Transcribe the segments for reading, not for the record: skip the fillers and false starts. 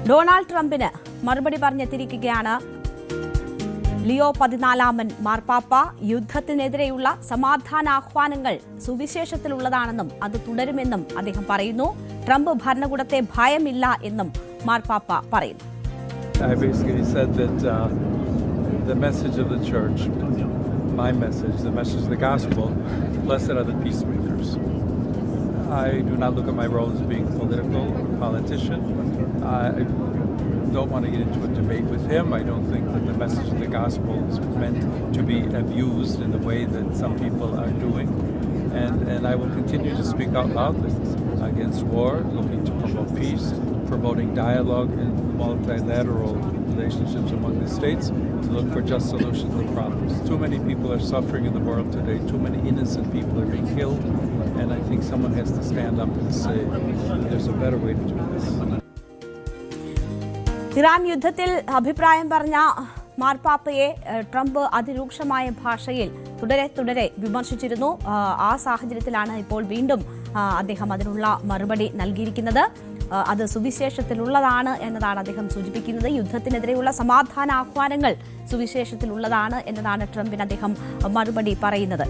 Donald ട്രംപിന് മറുപടി പറഞ്ഞെത്തിയിരിക്കുകയാണ് Leo 14 മാർപ്പാപ്പ. യുദ്ധത്തിനെതിരെയുള്ള സമാധാനാഹ്വാനങ്ങൾ സുവിശേഷത്തിലുള്ളതാണെന്നും അത് തുടരുമെന്നും അദ്ദേഹം പറയുന്നു. ട്രംപ് ഭരണകൂടത്തെ ഭയമില്ല എന്നും മാർപ്പാപ്പ പറയുന്നു. I basically said that the message of the church, my message, the message of the gospel, blessed are the peacemakers. I do not look at my role as being political, a politician. I don't want to get into a debate with him. I don't think that the message of the gospel is meant to be abused in the way that some people are doing. And I will continue to speak out loudly against war, looking to promote peace, promoting dialogue and multilateral relationships among the states, to look for just solutions to the problems. Too many people are suffering in the world today. Too many innocent people are being killed. And I think someone has to stand up and say there's a better way to do this. Iran യുദ്ധത്തിൽ അഭിപ്രായം പറഞ്ഞ മാർപ്പാപ്പയെ Trump അതിരൂക്ഷമായ ഭാഷയിൽ തുടരെ വിമർശിച്ചിരുന്നു. ആ സാഹചര്യത്തിലാണ് ഇപ്പോൾ വീണ്ടും അദ്ദേഹം അതിനുള്ള മറുപടി നൽകിയിരിക്കുന്നത്. അത് സുവിശേഷത്തിലുള്ളതാണ് എന്നതാണ് അദ്ദേഹം സൂചിപ്പിക്കുന്നത്. യുദ്ധത്തിനെതിരെയുള്ള സമാധാന ആഹ്വാനങ്ങൾ സുവിശേഷത്തിലുള്ളതാണ് എന്നതാണ് ട്രംപിന് അദ്ദേഹം മറുപടി പറയുന്നത്.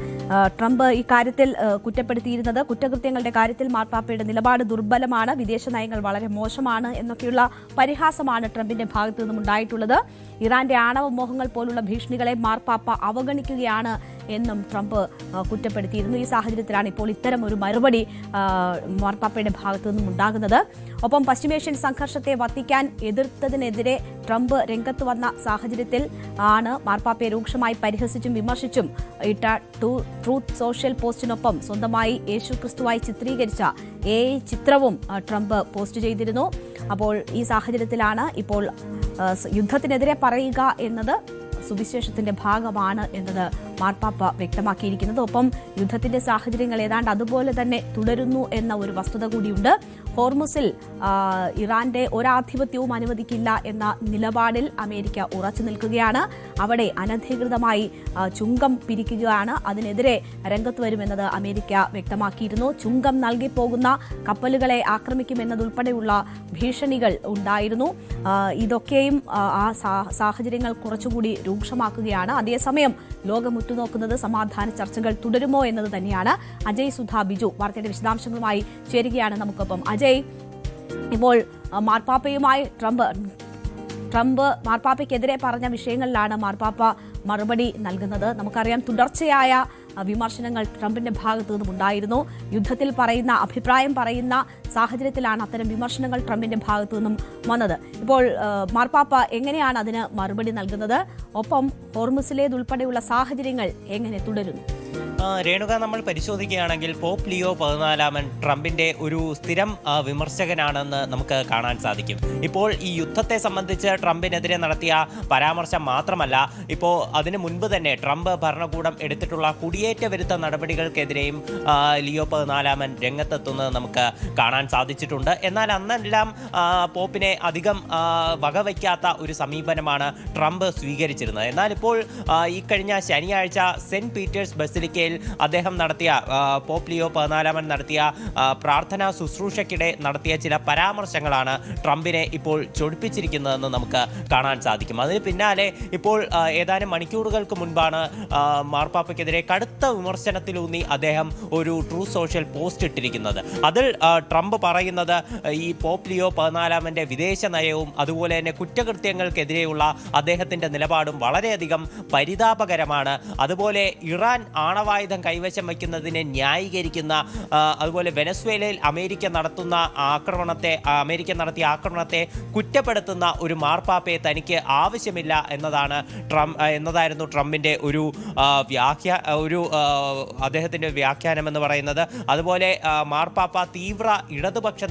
ട്രംപ് ഇക്കാര്യത്തിൽ കുറ്റപ്പെടുത്തിയിരുന്നത് കുറ്റകൃത്യങ്ങളുടെ കാര്യത്തിൽ മാർപ്പാപ്പയുടെ നിലപാട് ദുർബലമാണ്, വിദേശ നയങ്ങൾ വളരെ മോശമാണ് എന്നൊക്കെയുള്ള പരിഹാസമാണ് ട്രംപിന്റെ ഭാഗത്തു നിന്നും ഉണ്ടായിട്ടുള്ളത്. ഇറാന്റെ ആണവ മോഹങ്ങൾ പോലുള്ള ഭീഷണികളെ മാർപ്പാപ്പ അവഗണിക്കുകയാണ് എന്നും ട്രംപ് കുറ്റപ്പെടുത്തിയിരുന്നു. ഈ സാഹചര്യത്തിലാണ് ഇപ്പോൾ ഇത്തരം ഒരു മറുപടി മാർപ്പാപ്പയുടെ ഭാഗത്തു നിന്നും ഉണ്ടാകുന്നത്. ഒപ്പം പശ്ചിമേഷ്യൻ സംഘർഷത്തെ വത്തിക്കാൻ എതിർത്തതിനെതിരെ ട്രംപ് രംഗത്ത് വന്ന സാഹചര്യത്തിൽ ആണ് മാർപ്പാപ്പയെ രൂക്ഷമായി പരിഹസിച്ചും വിമർശിച്ചും ഇട്ട ട്രൂത്ത് സോഷ്യൽ പോസ്റ്റിനൊപ്പം സ്വന്തമായി യേശു ക്രിസ്തുവായി ചിത്രീകരിച്ച ചിത്രവും ട്രംപ് പോസ്റ്റ് ചെയ്തിരുന്നു. അപ്പോൾ ഈ സാഹചര്യത്തിലാണ് ഇപ്പോൾ യുദ്ധത്തിനെതിരെ പറയുക എന്നത് സുവിശേഷത്തിന്റെ ഭാഗമാണ് എന്നത് മാർപ്പാപ്പ വ്യക്തമാക്കിയിരിക്കുന്നത്. ഒപ്പം യുദ്ധത്തിന്റെ സാഹചര്യങ്ങൾ ഏതാണ്ട് അതുപോലെ തന്നെ തുടരുന്നു എന്ന ഒരു വസ്തുത കൂടിയുണ്ട്. ഹോർമുസിൽ ഇറാന്റെ ഒരാധിപത്യവും അനുവദിക്കില്ല എന്ന നിലപാടിൽ അമേരിക്ക ഉറച്ചു നിൽക്കുകയാണ്. അവിടെ അനധികൃതമായി ചുങ്കം പിരിക്കുകയാണ്, അതിനെതിരെ രംഗത്ത് വരുമെന്നത് അമേരിക്ക വ്യക്തമാക്കിയിരുന്നു. ചുങ്കം നൽകിപ്പോകുന്ന കപ്പലുകളെ ആക്രമിക്കുമെന്നതുൾപ്പെടെയുള്ള ഭീഷണികൾ ഉണ്ടായിരുന്നു. ഇതൊക്കെയും ആ സാഹചര്യങ്ങൾ കുറച്ചുകൂടി രൂക്ഷമാക്കുകയാണ്. അതേസമയം ലോകം ഉറ്റുനോക്കുന്നത് സമാധാന ചർച്ചകൾ തുടരുമോ എന്നത് തന്നെയാണ്. അജയ് സുധ ബിജു വാർത്തയുടെ വിശദാംശങ്ങളുമായി ചേരുകയാണ് നമുക്കൊപ്പം. അജയ്, ഇപ്പോൾ മാർപ്പാപ്പയുമായി ട്രംപ് മാർപ്പാപ്പയ്ക്കെതിരെ പറഞ്ഞ വിഷയങ്ങളിലാണ് മാർപ്പാപ്പ മറുപടി നൽകുന്നത്. നമുക്കറിയാം, തുടർച്ചയായ വിമർശനങ്ങൾ ട്രംപിന്റെ ഭാഗത്തു നിന്നും ഉണ്ടായിരുന്നു. യുദ്ധത്തിൽ അഭിപ്രായം പറയുന്ന സാഹചര്യത്തിലാണ് അത്തരം വിമർശനങ്ങൾ ട്രംപിന്റെ ഭാഗത്തു നിന്നും വന്നത്. ഇപ്പോൾ മാർപ്പാപ്പ എങ്ങനെയാണ് അതിന് മറുപടി നൽകുന്നത്? ഒപ്പം ഹോർമുസിലേതുൾപ്പെടെയുള്ള സാഹചര്യങ്ങൾ എങ്ങനെ തുടരുന്നു? രേണുക, നമ്മൾ പരിശോധിക്കുകയാണെങ്കിൽ പോപ്പ് ലിയോ 14 ട്രംപിന്റെ ഒരു സ്ഥിരം വിമർശകനാണെന്ന് നമുക്ക് കാണാൻ സാധിക്കും. ഇപ്പോൾ ഈ യുദ്ധത്തെ സംബന്ധിച്ച് ട്രംപിനെതിരെ നടത്തിയ പരാമർശം മാത്രമല്ല, ഇപ്പോൾ അതിനു മുൻപ് തന്നെ ട്രംപ് ഭരണകൂടം എടുത്തിട്ടുള്ള കുടിയേറ്റ വിരുദ്ധ നടപടികൾക്കെതിരെയും ലിയോ 14 രംഗത്തെത്തുന്നത് നമുക്ക് കാണാൻ സാധിച്ചിട്ടുണ്ട്. എന്നാൽ അന്നെല്ലാം പോപ്പിനെ അധികം വകവയ്ക്കാത്ത ഒരു സമീപനമാണ് ട്രംപ് സ്വീകരിച്ചിരുന്നത്. എന്നാൽ ഇപ്പോൾ ഈ കഴിഞ്ഞ ശനിയാഴ്ച സെന്റ് പീറ്റേഴ്സ് ബസിലിക്കയിൽ അദ്ദേഹം നടത്തിയ പോപ്പ് ലിയോ 14 നടത്തിയ പ്രാർത്ഥനാ ശുശ്രൂഷയ്ക്കിടെ നടത്തിയ ചില പരാമർശങ്ങളാണ് ട്രംപിനെ ഇപ്പോൾ ചൊടിപ്പിച്ചിരിക്കുന്നതെന്ന് നമുക്ക് കാണാൻ സാധിക്കും. അതിന് പിന്നാലെ ഇപ്പോൾ ഏതാനും മണിക്കൂറുകൾക്ക് മുൻപാണ് മാർപ്പാപ്പയ്ക്കെതിരെ കടുത്ത വിമർശനത്തിലൂന്നി അദ്ദേഹം ഒരു ട്രൂ സോഷ്യൽ പോസ്റ്റ് ഇട്ടിരിക്കുന്നത്. അതിൽ ട്രംപ് പറയുന്നത് ഈ പോപ്പ് ലിയോ 14 വിദേശ നയവും അതുപോലെ തന്നെ കുറ്റകൃത്യങ്ങൾക്കെതിരെയുള്ള അദ്ദേഹത്തിൻ്റെ നിലപാടും വളരെയധികം പരിതാപകരമാണ്. അതുപോലെ ഇറാൻ ആണവായുധം കൈവശം വയ്ക്കുന്നതിനെ ന്യായീകരിക്കുന്ന, അതുപോലെ വെനസ്വേലയിൽ അമേരിക്ക നടത്തിയ ആക്രമണത്തെ കുറ്റപ്പെടുത്തുന്ന ഒരു മാർപ്പാപ്പയെ തനിക്ക് ആവശ്യമില്ല എന്നതായിരുന്നു ട്രംപിൻ്റെ അദ്ദേഹത്തിൻ്റെ വ്യാഖ്യാനം എന്ന് പറയുന്നത്. അതുപോലെ മാർപ്പാപ്പ തീവ്ര ഇടതുപക്ഷ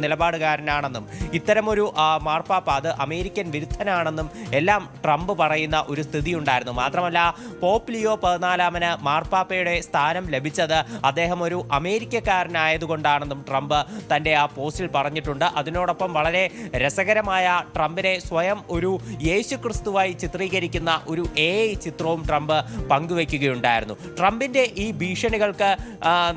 നിലപാടുകാരനാണെന്നും ഇത്തരമൊരു മാർപ്പാപ്പ അത് അമേരിക്കൻ വിരുദ്ധനാണെന്നും എല്ലാം ട്രംപ് പറയുന്ന ഒരു സ്ഥിതി ഉണ്ടായിരുന്നു. മാത്രമല്ല, പോപ്പ് ലിയോ 14 മാർപ്പാപ്പയുടെ സ്ഥാനം ലഭിച്ചത് അദ്ദേഹം ഒരു അമേരിക്കക്കാരനായതുകൊണ്ടാണെന്നും ട്രംപ് തൻ്റെ ആ പോസ്റ്റിൽ പറഞ്ഞിട്ടുണ്ട്. അതിനോടൊപ്പം വളരെ രസകരമായ ട്രംപിനെ സ്വയം ഒരു യേശുക്രിസ്തുവായി ചിത്രീകരിക്കുന്ന ഒരു AI ചിത്രവും ട്രംപ് പങ്കുവയ്ക്കുകയുണ്ടായിരുന്നു. ട്രംപിൻ്റെ ഈ ഭീഷണികൾക്ക്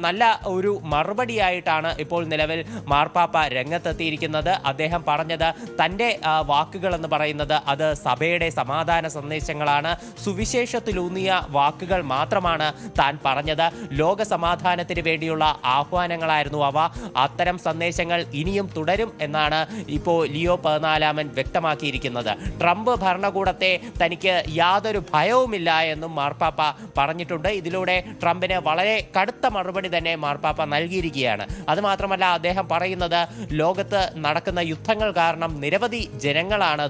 നല്ല ഒരു മറുപടിയായിട്ടാണ് ഇപ്പോൾ നിലവിൽ മാർപ്പാപ്പ രംഗത്തെത്തിയിരിക്കുന്നത്. അദ്ദേഹം പറഞ്ഞത് തൻ്റെ വാക്കുകൾ എന്ന് പറയുന്നത് അത് സഭയുടെ സമാധാന സന്ദേശങ്ങളാണ്, സുവിശേഷത്തിലൂന്നിയ വാക്കുകൾ മാത്രമാണ് താൻ പറഞ്ഞത്. ലോക സമാധാനത്തിന് വേണ്ടിയുള്ള ആഹ്വാനങ്ങളായിരുന്നു അവ. അത്തരം സന്ദേശങ്ങൾ ഇനിയും തുടരും എന്നാണ് ഇപ്പോൾ ലിയോ 14 വ്യക്തമാക്കിയിരിക്കുന്നത്. ട്രംപ് ഭരണകൂടത്തെ തനിക്ക് യാതൊരു ഭയവുമില്ല എന്നും മാർപ്പാപ്പ പറഞ്ഞിട്ടുണ്ട്. ഇതിലൂടെ ട്രംപിന് വളരെ കടുത്ത മറുപടി തന്നെ മാർപ്പാപ്പ നൽകിയിരിക്കുകയാണ്. അതുമാത്രമല്ല, അദ്ദേഹം പറയുന്നത് ലോകത്ത് നടക്കുന്ന യുദ്ധങ്ങൾ കാരണം നിരവധി ജനങ്ങളാണ്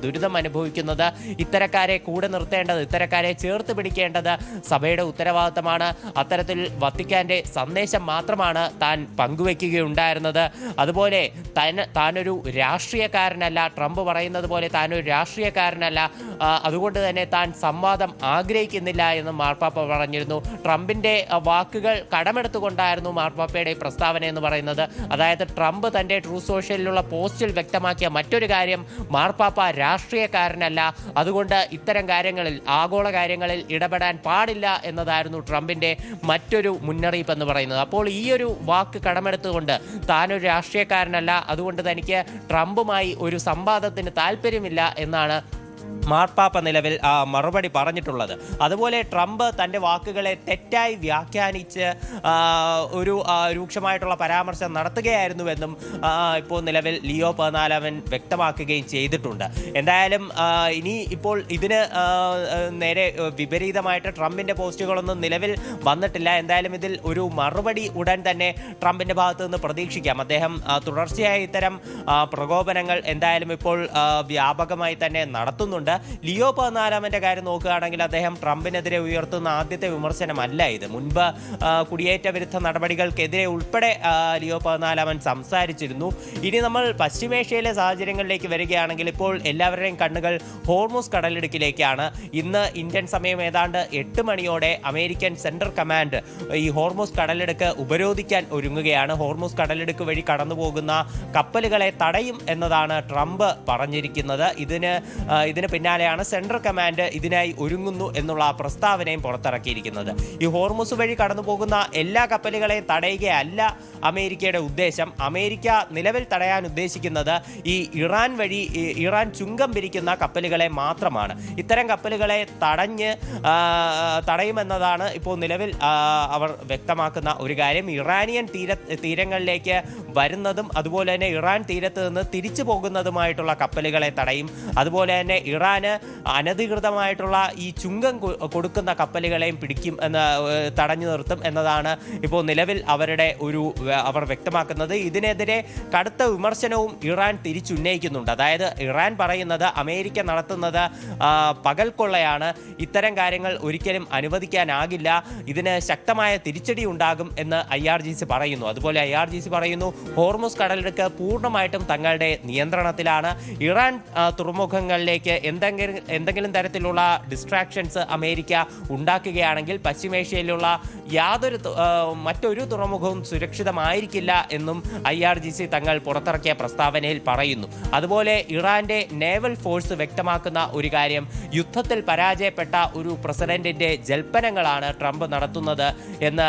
ദുരിതം അനുഭവിക്കുന്നത്. ഇത്തരക്കാരെ കൂടെ നിർത്തേണ്ടത്, ഇത്തരക്കാരെ ചേർത്ത് പിടിക്കേണ്ടത് സഭയുടെ ഉത്തരവാദിത്തമാണ്. അത്തരത്തിൽ വത്തിക്കാന്റെ സന്ദേശം മാത്രമാണ് താൻ പങ്കുവെക്കുകയുണ്ടായിരുന്നത്. അതുപോലെ താനൊരു രാഷ്ട്രീയക്കാരനല്ല, ട്രംപ് പറയുന്നത് പോലെ താനൊരു രാഷ്ട്രീയക്കാരനല്ല, അതുകൊണ്ട് തന്നെ താൻ സംവാദം ആഗ്രഹിക്കുന്നില്ല എന്ന് മാർപ്പാപ്പ പറഞ്ഞിരുന്നു. ട്രംപിന്റെ വാക്കുകൾ കടമെടുത്തുകൊണ്ടായിരുന്നു മാർപ്പാപ്പയുടെ പ്രസ്താവന എന്ന് പറയുന്നത്. അതായത് ട്രംപ് തൻ്റെ ട്രൂ സോഷ്യലിലുള്ള പോസ്റ്റിൽ വ്യക്തമാക്കിയ മറ്റൊരു കാര്യം, മാർപ്പാപ്പ രാഷ്ട്രീയക്കാരനല്ല, അതുകൊണ്ട് ഇത്തരം കാര്യങ്ങളിൽ, ആഗോള കാര്യങ്ങളിൽ ഇടപെടാൻ പാടില്ല എന്നതായിരുന്നു ട്രംപിന്റെ മറ്റൊരു മുന്നറിയിപ്പ് എന്ന് പറയുന്നത്. അപ്പോൾ ഈ ഒരു വാക്ക് കടമെടുത്തുകൊണ്ട് താനൊരു രാഷ്ട്രീയക്കാരനല്ല, അതുകൊണ്ട് തനിക്ക് ട്രംപുമായി ഒരു സംവാദത്തിന് താല്പര്യമില്ല എന്നാണ് മാർപ്പാപ്പ നിലവിൽ മറുപടി പറഞ്ഞിട്ടുള്ളത്. അതുപോലെ ട്രംപ് തൻ്റെ വാക്കുകളെ തെറ്റായി വ്യാഖ്യാനിച്ച് ഒരു രൂക്ഷമായിട്ടുള്ള പരാമർശം നടത്തുകയായിരുന്നുവെന്നും ഇപ്പോൾ നിലവിൽ ലിയോ 14 വ്യക്തമാക്കുകയും ചെയ്തിട്ടുണ്ട്. എന്തായാലും ഇനി ഇപ്പോൾ ഇതിന് നേരെ വിപരീതമായിട്ട് ട്രംപിൻ്റെ പോസ്റ്റുകളൊന്നും നിലവിൽ വന്നിട്ടില്ല. എന്തായാലും ഇതിൽ ഒരു മറുപടി ഉടൻ തന്നെ ട്രംപിൻ്റെ ഭാഗത്തു നിന്ന് പ്രതീക്ഷിക്കാം. അദ്ദേഹം തുടർച്ചയായി ഇത്തരം പ്രകോപനങ്ങൾ എന്തായാലും ഇപ്പോൾ വ്യാപകമായി തന്നെ നടത്തുന്നുണ്ട്. ലിയോ 14 കാര്യം നോക്കുകയാണെങ്കിൽ അദ്ദേഹം ട്രംപിനെതിരെ ഉയർത്തുന്ന ആദ്യത്തെ വിമർശനമല്ല ഇത്. മുൻപ് കുടിയേറ്റ വിരുദ്ധ നടപടികൾക്കെതിരെ ഉൾപ്പെടെ ലിയോ 14 സംസാരിച്ചിരുന്നു. ഇനി നമ്മൾ പശ്ചിമേഷ്യയിലെ സാഹചര്യങ്ങളിലേക്ക് വരികയാണെങ്കിൽ ഇപ്പോൾ എല്ലാവരുടെയും കണ്ണുകൾ ഹോർമുസ് കടലിടുക്കിലേക്കാണ്. ഇന്ന് ഇന്ത്യൻ സമയം ഏതാണ്ട് 8 മണിയോടെ അമേരിക്കൻ സെൻട്രൽ കമാൻഡ് ഈ ഹോർമുസ് കടലിടുക്ക് ഉപരോധിക്കാൻ ഒരുങ്ങുകയാണ്. ഹോർമുസ് കടലിടുക്ക് വഴി കടന്നു പോകുന്ന കപ്പലുകളെ തടയും എന്നതാണ് ട്രംപ് പറഞ്ഞിരിക്കുന്നത്. ഇതിന് പിന്നാലെയാണ് സെൻട്രൽ കമാൻഡ് ഇതിനായി ഒരുങ്ങുന്നു എന്നുള്ള പ്രസ്താവനയും പുറത്തിറക്കിയിരിക്കുന്നത്. ഈ ഹോർമുസ് വഴി കടന്നു പോകുന്ന എല്ലാ കപ്പലുകളെയും തടയുകയല്ല അമേരിക്കയുടെ ഉദ്ദേശം. അമേരിക്ക നിലവിൽ തടയാൻ ഉദ്ദേശിക്കുന്നത് ഈ ഇറാൻ ചുങ്കം പിരിക്കുന്ന കപ്പലുകളെ മാത്രമാണ്. ഇത്തരം കപ്പലുകളെ തടയുമെന്നതാണ് ഇപ്പോൾ നിലവിൽ അവർ വ്യക്തമാക്കുന്ന ഒരു കാര്യം. ഇറാനിയൻ തീരങ്ങളിലേക്ക് വരുന്നതും അതുപോലെ തന്നെ ഇറാൻ തീരത്ത് നിന്ന് തിരിച്ചു പോകുന്നതുമായിട്ടുള്ള കപ്പലുകളെ തടയും. അതുപോലെ തന്നെ ഇറാന് അനധികൃതമായിട്ടുള്ള ഈ ചുങ്കം കൊടുക്കുന്ന കപ്പലുകളെയും പിടിക്കും എന്ന് തടഞ്ഞു നിർത്തും എന്നതാണ് ഇപ്പോൾ നിലവിൽ അവർ വ്യക്തമാക്കുന്നത്. ഇതിനെതിരെ കടുത്ത വിമർശനവും ഇറാൻ തിരിച്ചുന്നയിക്കുന്നുണ്ട്. അതായത് ഇറാൻ പറയുന്നത് അമേരിക്ക നടത്തുന്നത് പകൽക്കൊള്ളയാണ്, ഇത്തരം കാര്യങ്ങൾ ഒരിക്കലും അനുവദിക്കാനാകില്ല, ഇതിന് ശക്തമായ തിരിച്ചടി ഉണ്ടാകും എന്ന് IRGC പറയുന്നു. അതുപോലെ IRGC പറയുന്നു ഹോർമുസ് കടലിടുക്ക് പൂർണ്ണമായിട്ടും തങ്ങളുടെ നിയന്ത്രണത്തിലാണ്. ഇറാൻ തുറമുഖങ്ങളിലേക്ക് എന്തെങ്കിലും തരത്തിലുള്ള ഡിസ്ട്രാക്ഷൻസ് അമേരിക്ക ഉണ്ടാക്കുകയാണെങ്കിൽ പശ്ചിമേഷ്യയിലുള്ള മറ്റൊരു തുറമുഖവും സുരക്ഷിതമായിരിക്കില്ല എന്നും IRGC തങ്ങൾ പുറത്തിറക്കിയ പ്രസ്താവനയിൽ പറയുന്നു. അതുപോലെ ഇറാന്റെ നേവൽ ഫോഴ്സ് വ്യക്തമാക്കുന്ന ഒരു കാര്യം, യുദ്ധത്തിൽ പരാജയപ്പെട്ട ഒരു പ്രസിഡന്റിന്റെ ജൽപ്പനങ്ങളാണ് ട്രംപ് നടത്തുന്നത് എന്ന്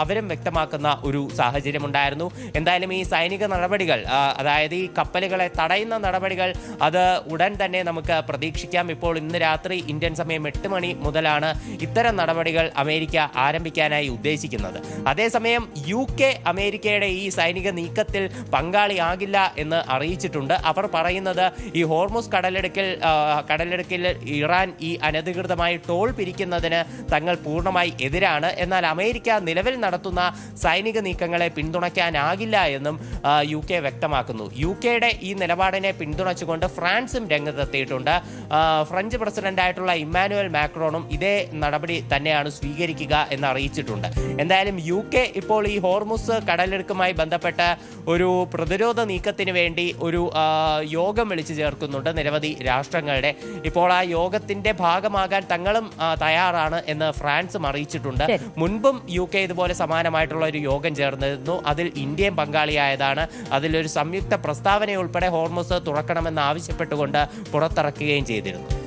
അവരും വ്യക്തമാക്കുന്ന ഒരു സാഹചര്യമുണ്ടായിരുന്നു. എന്തായാലും ഈ സൈനിക നടപടികൾ, അതായത് ഈ കപ്പലുകളെ തടയുന്ന നടപടികൾ, അത് ഉടൻ തന്നെ നമുക്ക് പ്രതീക്ഷിക്കാം. ഇപ്പോൾ ഇന്ന് രാത്രി ഇന്ത്യൻ സമയം 8 മണി മുതലാണ് ഇത്തരം നടപടികൾ അമേരിക്ക ആരംഭിക്കാനായി ഉദ്ദേശിക്കുന്നത്. അതേസമയം UK അമേരിക്കയുടെ ഈ സൈനിക നീക്കത്തിൽ പങ്കാളിയാകില്ല എന്ന് അറിയിച്ചിട്ടുണ്ട്. അവർ പറയുന്നത് ഈ ഹോർമുസ് കടലിടുക്കിൽ ഇറാൻ ഈ അനധികൃതമായി ടോൾ പിരിക്കുന്നതിന് തങ്ങൾ പൂർണ്ണമായി എതിരാണ്. എന്നാൽ അമേരിക്ക നിലവിൽ നടത്തുന്ന സൈനിക നീക്കങ്ങളെ പിന്തുണയ്ക്കാനാകില്ല എന്നും UK വ്യക്തമാക്കുന്നു. UKയുടെ ഈ നിലപാടിനെ പിന്തുണച്ചുകൊണ്ട് ഫ്രാൻസും രംഗത്തെത്തിയിട്ടുണ്ട്. അറിയിച്ചിട്ടുണ്ട്. ഫ്രഞ്ച് പ്രസിഡന്റായിട്ടുള്ള ഇമ്മാനുവൽ മാക്രോണും ഇതേ നടപടി തന്നെയാണ് സ്വീകരിക്കുക എന്ന് അറിയിച്ചിട്ടുണ്ട്. എന്തായാലും UK ഇപ്പോൾ ഈ ഹോർമുസ് കടലിടുക്കുമായി ബന്ധപ്പെട്ട ഒരു പ്രതിരോധ നീക്കത്തിന് വേണ്ടി ഒരു യോഗം വിളിച്ചു ചേർക്കുന്നുണ്ട് നിരവധി രാഷ്ട്രങ്ങളുടെ. ഇപ്പോൾ ആ യോഗത്തിന്റെ ഭാഗമാകാൻ തങ്ങളും തയ്യാറാണ് എന്ന് ഫ്രാൻസും അറിയിച്ചിട്ടുണ്ട്. മുൻപും UK ഇതുപോലെ സമാനമായിട്ടുള്ള ഒരു യോഗം ചേർന്നിരുന്നു. അതിൽ ഇന്ത്യയും പങ്കാളിയായതാണ്. അതിലൊരു സംയുക്ത പ്രസ്താവന ഉൾപ്പെടെ ഹോർമുസ് തുറക്കണമെന്ന് ആവശ്യപ്പെട്ടുകൊണ്ട് പുറത്തിറക്കുകയും ചെയ്തിരുന്നു.